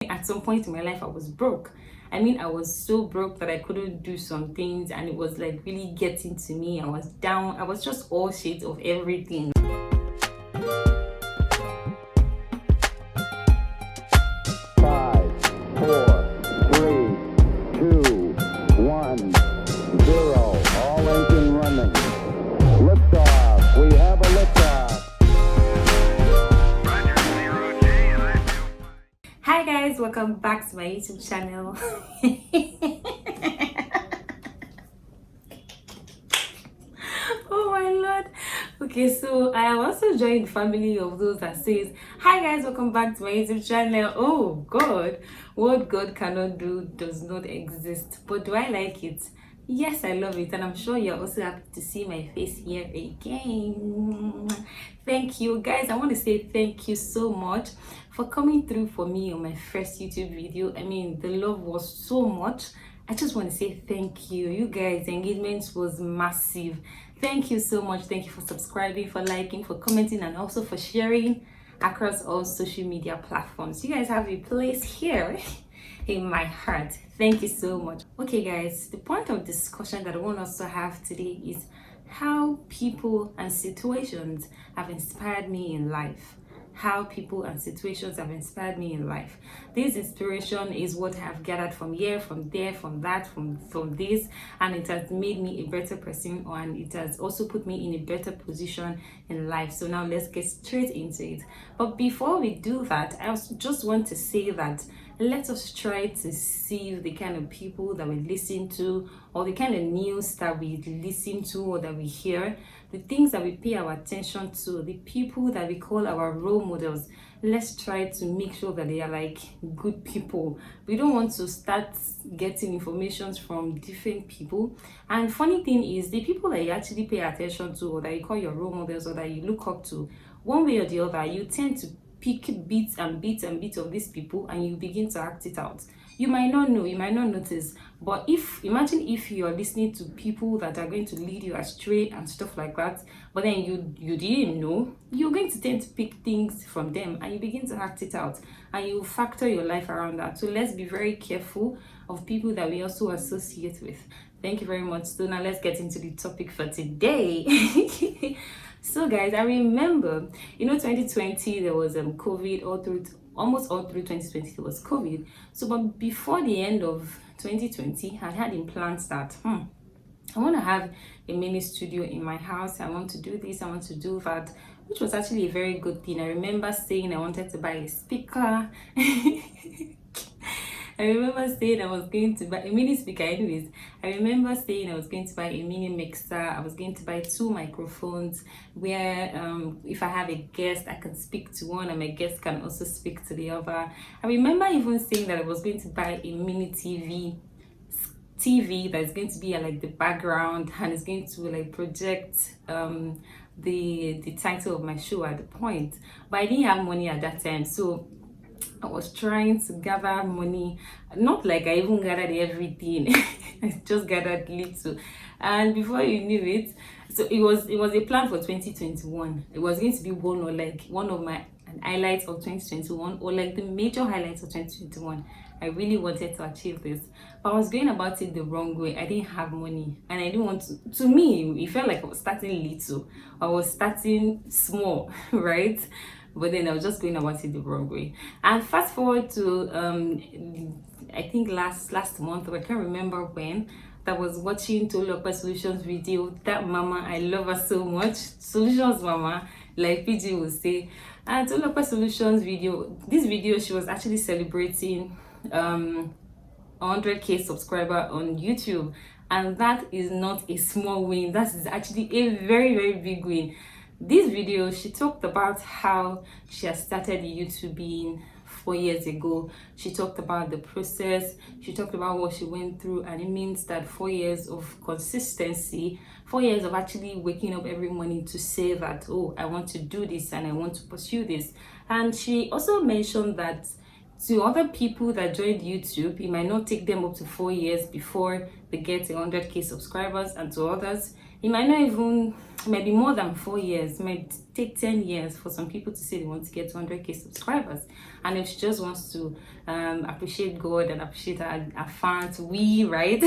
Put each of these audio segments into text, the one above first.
At some point in my life, I was broke. I mean, I was so broke that I couldn't do some things, and it was like really getting to me. I was down. I was just all shades of everything. Hi guys, welcome back to my YouTube channel. Oh my lord. Okay, so I have also joined the family of those that says, hi guys, welcome back to my YouTube channel. Oh god, what God cannot do does not exist. But do I like it? Yes, I love it, and I'm sure you're also happy to see my face here again. Thank you guys. I want to say thank you so much for coming through for me on my first YouTube video. I mean, the love was so much. I just want to say thank you. You guys, the engagement was massive. Thank you so much. Thank you for subscribing, for liking, for commenting, and also for sharing across all social media platforms. You guys have a place here in my heart. Thank you so much. Okay guys, the point of discussion that I want us to have today is how people and situations have inspired me in life. How people and situations have inspired me in life. This inspiration is what I have gathered from here, from there, from that, from this, and it has made me a better person, and it has also put me in a better position in life. So now let's get straight into it. But before we do that, I just want to say that let us try to see the kind of people that we listen to, or the kind of news that we listen to or that we hear, the things that we pay our attention to, the people that we call our role models. Let's try to make sure that they are like good people. We don't want to start getting information from different people. And funny thing is, the people that you actually pay attention to, or that you call your role models, or that you look up to, one way or the other, you tend to pick bits and bits and bits of these people, and you begin to act it out. You might not know, you might not notice, but imagine if you're listening to people that are going to lead you astray and stuff like that, but then you didn't know, you're going to tend to pick things from them, and you begin to act it out, and you factor your life around that. So let's be very careful of people that we also associate with. Thank you very much. So now let's get into the topic for today. So guys, I remember, 2020 there was COVID almost all through 2020 there was COVID. So but before the end of 2020, I had in plans that I want to have a mini studio in my house. I want to do this, I want to do that, which was actually a very good thing. I remember saying I wanted to buy a speaker. I remember saying I was going to buy a mini speaker. Anyways, I remember saying I was going to buy a mini mixer. I was going to buy 2 microphones where if I have a guest, I can speak to one, and my guest can also speak to the other. I remember even saying that I was going to buy a mini TV that's going to be like the background, and it's going to like project the title of my show at the point. But I didn't have money at that time, so I was trying to gather money. Not like I even gathered everything. I just gathered little, and before you knew it, so it was a plan for 2021. It was going to be one of my highlights of 2021, or like the major highlights of 2021. I really wanted to achieve this, but I was going about it the wrong way. I didn't have money, and I didn't want to me, it felt like I was starting little. I was starting small, right? But then I was just going about it the wrong way. And fast forward to I think last month, I can't remember when, that was watching Oluyosola Solutions video. That mama, I love her so much. Solutions mama, like PG will say. And Oluyosola Solutions video, this video, she was actually celebrating 100k subscriber on YouTube, and that is not a small win. That is actually a very, very big win. This video, she talked about how she has started YouTubing 4 years ago. She talked about the process, she talked about what she went through, and it means that 4 years of consistency, 4 years of actually waking up every morning to say that, oh, I want to do this and I want to pursue this. And she also mentioned that to other people that joined YouTube, it might not take them up to 4 years before they get 100k subscribers, and to others It might not even, it might be more than 4 years. It might take 10 years for some people to say they want to get 200k subscribers. And if she just wants to appreciate God and appreciate her fans, right?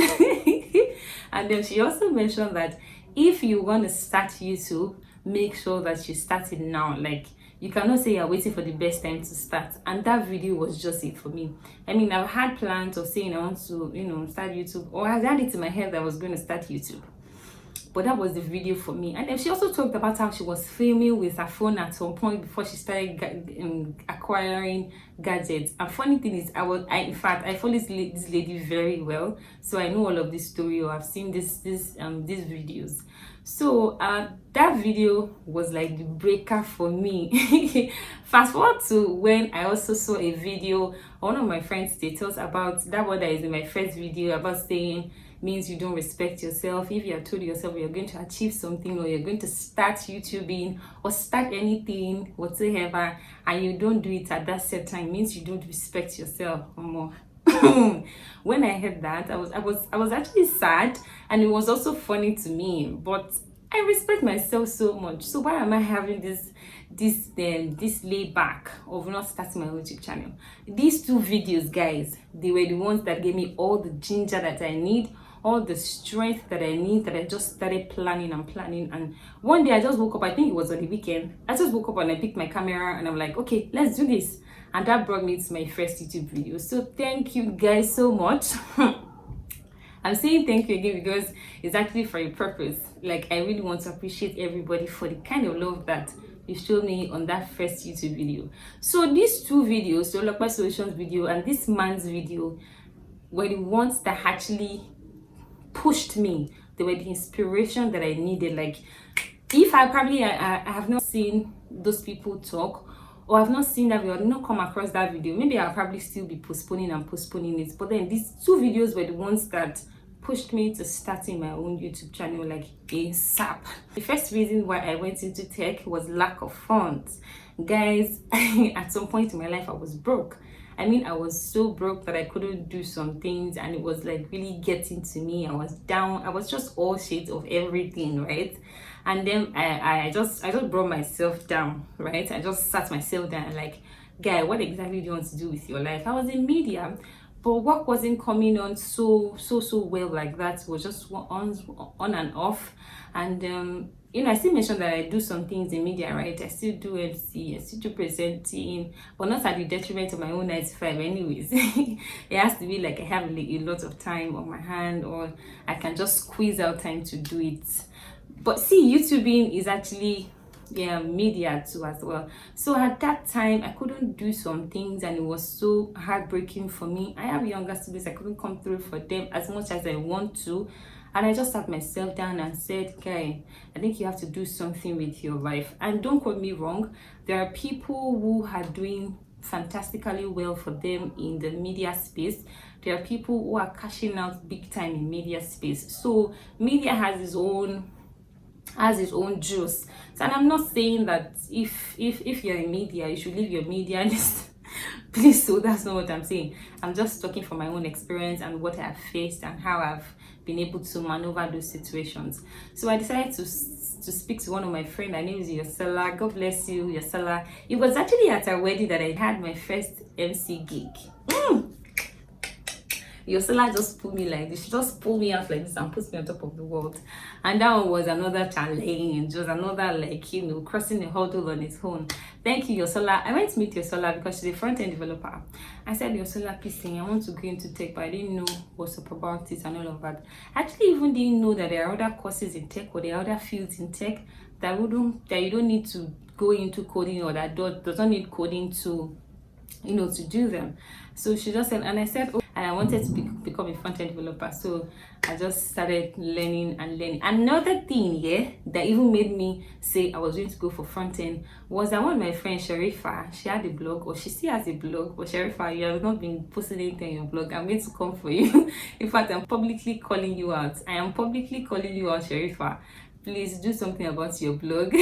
And then she also mentioned that if you want to start YouTube, make sure that you start it now. Like, you cannot say you're waiting for the best time to start. And that video was just it for me. I mean, I've had plans of saying I want to, start YouTube, or I had it in my head that I was going to start YouTube. But that was the video for me. And then she also talked about how she was filming with her phone at some point before she started acquiring gadgets. And funny thing is, in fact, I follow this lady very well, so I know all of this story, or I've seen these videos. So that video was like the breaker for me. Fast forward to when I also saw a video on one of my friends' status about that one that is in my first video, about saying means you don't respect yourself. If you have told yourself you're going to achieve something, or you're going to start YouTubing or start anything whatsoever, and you don't do it at that set time, means you don't respect yourself more. When I heard that, I was actually sad, and it was also funny to me. But I respect myself so much, so why am I having this layback of not starting my YouTube channel? These two videos, guys, they were the ones that gave me all the ginger that I need, all the strength that I need, that I just started planning. And one day I just woke up, I think it was on the weekend, I just woke up and I picked my camera and I'm like, okay, let's do this. And that brought me to my first YouTube video. So thank you guys so much. I'm saying thank you again because it's actually for a purpose. Like, I really want to appreciate everybody for the kind of love that you showed me on that first YouTube video. So these two videos, the Oluyosola Solutions video and this man's video, were the ones that actually pushed me. They were the inspiration that I needed. Like, if I have not seen those people talk, or I've not seen that video, I've not come across that video, maybe I'll probably still be postponing it. But then these two videos were the ones that pushed me to starting my own YouTube channel, like ASAP. The first reason why I went into tech was lack of funds. Guys, at some point in my life, I was broke. I mean, I was so broke that I couldn't do some things, and it was like really getting to me. I was down. I was just all shades of everything, right? And then I just brought myself down, right? I just sat myself down, like, guy, what exactly do you want to do with your life? I was in media, but work wasn't coming on so well like that. It was just on and off. And I still mentioned that I do some things in media, right? I still do MC, I still do presenting, but not at the detriment of my own 9 to 5 anyways. It has to be like I have a lot of time on my hand, or I can just squeeze out time to do it. But see, YouTubing is actually media too as well. So at that time, I couldn't do some things, and it was so heartbreaking for me. I have younger siblings, I couldn't come through for them as much as I want to. And I just sat myself down and said, okay, I think you have to do something with your life. And don't quote me wrong, there are people who are doing fantastically well for them in the media space. There are people who are cashing out big time in media space. So media has its own juice. So, and I'm not saying that if you're in media, you should leave your media list. Please, so that's not what I'm saying. I'm just talking from my own experience and what I've faced and how I've been able to maneuver those situations. So I decided to speak to one of my friends. Her name is Oluyosola. God bless you, Oluyosola. It was actually at her wedding that I had my first MC gig. Oluyosola just pulled me like this. She just pulled me out like this and put me on top of the world. And that one was another challenge. Just another, like, crossing the hurdle on its own. Thank you, Oluyosola. I went to meet Oluyosola because she's a front-end developer. I said, Oluyosola, please, I want to go into tech, but I didn't know what's up about it and all of that. I actually even didn't know that there are other courses in tech, or there are other fields in tech that you don't need to go into coding, or that doesn't need coding to do them. So she just said, and I said, oh, and I wanted to become a front-end developer. So I just started learning. Another thing, that even made me say I was going to go for front-end was that one of my friends, Shareefah, she had a blog, or she still has a blog. But Shareefah, you have not been posting anything on your blog. I'm going to come for you. In fact, I'm publicly calling you out. I am publicly calling you out, Shareefah. Please do something about your blog.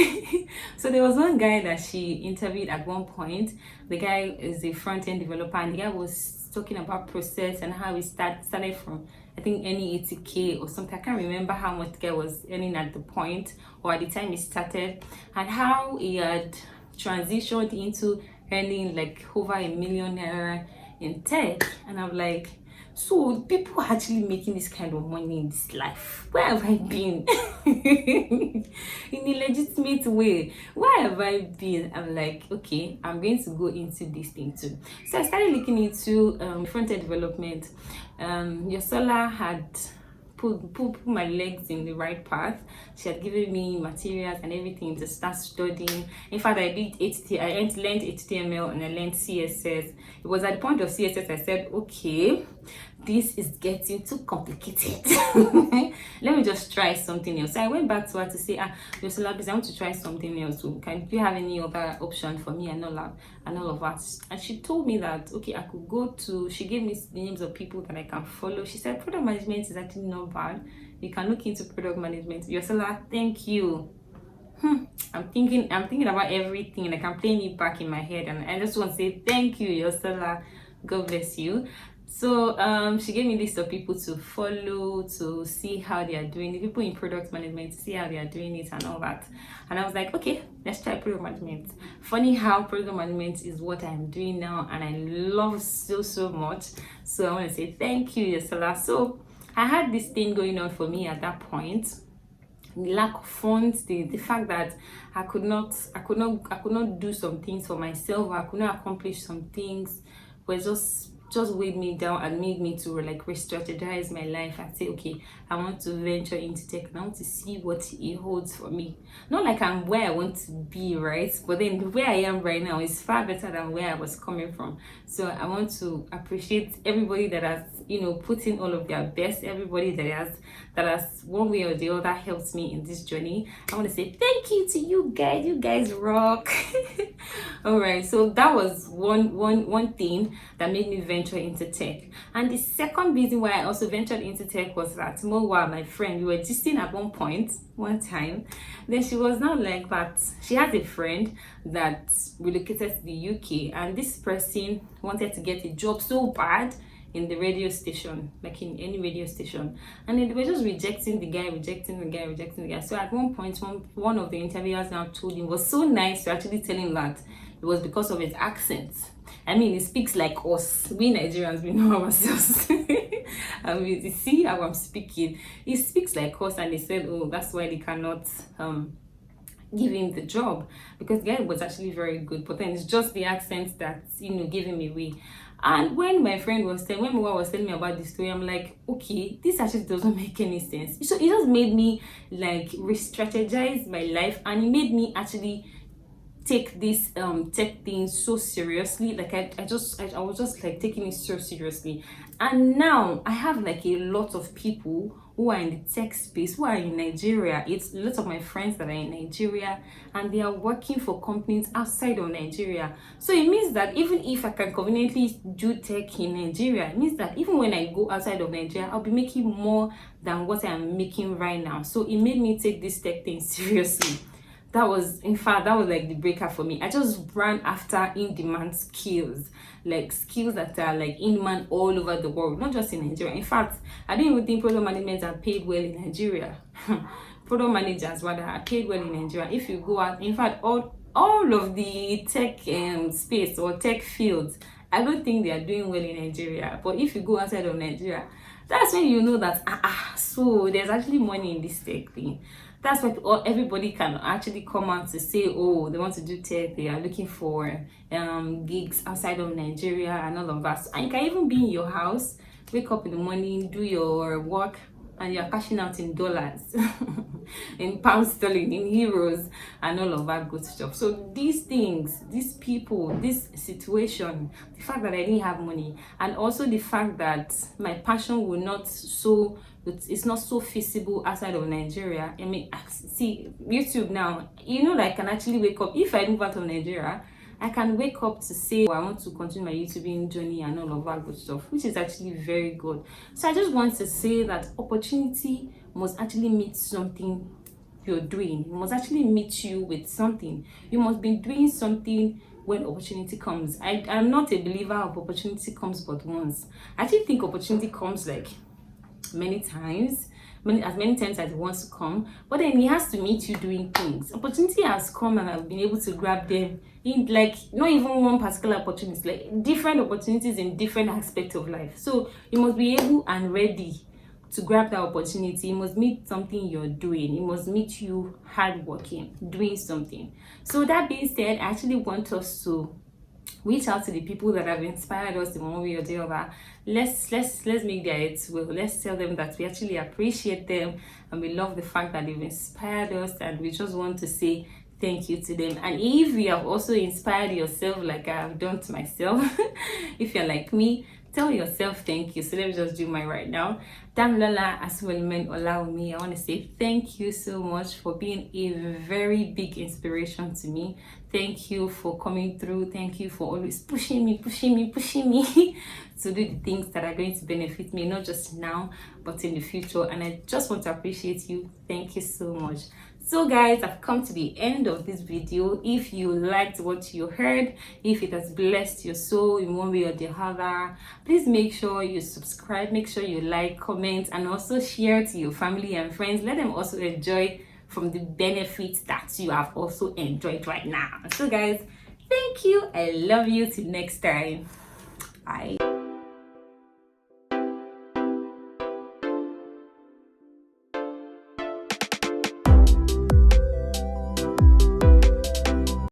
So there was one guy that she interviewed at one point. The guy is a front-end developer, and the guy was talking about process and how we started from, I think, any 80K or something. I can't remember how much the guy was earning at the point or at the time he started, and how he had transitioned into earning like over $1 million in tech. And I'm like, so people are actually making this kind of money in this life. Where have I been? In a legitimate way. Where have I been? I'm like, okay, I'm going to go into this thing too. So I started looking into front-end development. Yosola had put my legs in the right path. She had given me materials and everything to start studying. In fact, I did HTML. I learned HTML and I learned CSS. It was at the point of CSS I said, okay, this is getting too complicated. Let me just try something else. So I went back to her to say, Yosola, I want to try something else. Do you have any other option for me and all of that? And she told me that, okay, I could go to, she gave me the names of people that I can follow. She said, product management is actually not bad. You can look into product management. Yosola, thank you. I'm thinking about everything, and I can play it back in my head, and I just want to say thank you, Yosola. God bless you. So she gave me a list of people to follow to see how they are doing, the people in product management, to see how they are doing it and all that. And I was like, okay, let's try product management. Funny how product management is what I'm doing now, and I love so much. So I want to say thank you, Yosola. So I had this thing going on for me at that point. The lack of funds, the fact that I could not do some things for myself, I could not accomplish some things, was just weighed me down and made me to like re-strategize my life and say, okay, I want to venture into tech and I want to see what it holds for me. Not like I'm where I want to be, right? But then where I am right now is far better than where I was coming from. So I want to appreciate everybody that has, put in all of their best, everybody that has one way or the other helped me in this journey. I want to say thank you to you guys rock. All right, so that was one thing that made me venture into tech. And the second reason why I also ventured into tech was that Mowa, my friend, we were gisting at one time. Then she was now like that. She has a friend that relocated to the UK, and this person wanted to get a job so bad in the radio station, like in any radio station, and then they were just rejecting the guy. So at one point, one of the interviewers now told him, was so nice to actually tell him that it was because of his accent. I mean, he speaks like us. We Nigerians, we know ourselves. I mean, you see how I'm speaking. He speaks like us, and they said, oh, that's why they cannot give him the job, because the guy was actually very good, but then it's just the accent that gave him away. And when my friend was telling me about this story, I'm like, okay, this actually doesn't make any sense. So it just made me like re-strategize my life, and it made me actually take this tech thing so seriously. Like I was just like taking it so seriously. And now I have like a lot of people who are in the tech space, who are in Nigeria. It's a lot of my friends that are in Nigeria, and they are working for companies outside of Nigeria. So it means that even if I can conveniently do tech in Nigeria, it means that even when I go outside of Nigeria, I'll be making more than what I'm making right now. So it made me take this tech thing seriously. That was like the breaker for me. I just ran after in-demand skills, like skills that are like in demand all over the world, not just in Nigeria. In fact, I don't even think product management are paid well in Nigeria. Product managers rather are paid well in Nigeria. If you go out, in fact, all of the tech space or tech fields, I don't think they are doing well in Nigeria. But if you go outside of Nigeria, that's when you know that so there's actually money in this tech thing. That's why everybody can actually come out to say, oh, they want to do tech, they are looking for gigs outside of Nigeria and all of that. And you can even be in your house, wake up in the morning, do your work, and you're cashing out in dollars, in pounds sterling, in euros, and all of that good stuff. So these things, these people, this situation, the fact that I didn't have money, and also the fact that my passion will not it's not so feasible outside of Nigeria. I mean, see, YouTube now, that I can actually wake up, if I move out of Nigeria, I can wake up to say, I want to continue my YouTubing journey and all of that good stuff, which is actually very good. So I just want to say that opportunity must actually meet something you're doing. It must actually meet you with something. You must be doing something when opportunity comes. I'm not a believer of opportunity comes but once. I actually think opportunity comes like many times, as many times as it wants to come, but then it has to meet you doing things. Opportunity has come and I've been able to grab them in, like, not even one particular opportunity, like different opportunities in different aspects of life. So you must be able and ready to grab that opportunity. It must meet something you're doing. It must meet you hardworking, doing something. So that being said, I actually want us to reach out to the people that have inspired us in one way or the other. Let's make their heads well. Let's tell them that we actually appreciate them and we love the fact that they've inspired us, and we just want to say thank you to them. And if you have also inspired yourself like I have done to myself, if you're like me, tell yourself thank you. So let me just do mine right now. Damlola Aswelmen Olaomi, I want to say thank you so much for being a very big inspiration to me. Thank you for coming through. Thank you for always pushing me to do the things that are going to benefit me, not just now, but in the future. And I just want to appreciate you. Thank you so much. So guys, I've come to the end of this video. If you liked what you heard, if it has blessed your soul in one way or the other, please make sure you subscribe, make sure you like, comment, and also share to your family and friends. Let them also enjoy from the benefits that you have also enjoyed right now. So guys, thank you. I love you. Till next time. Bye.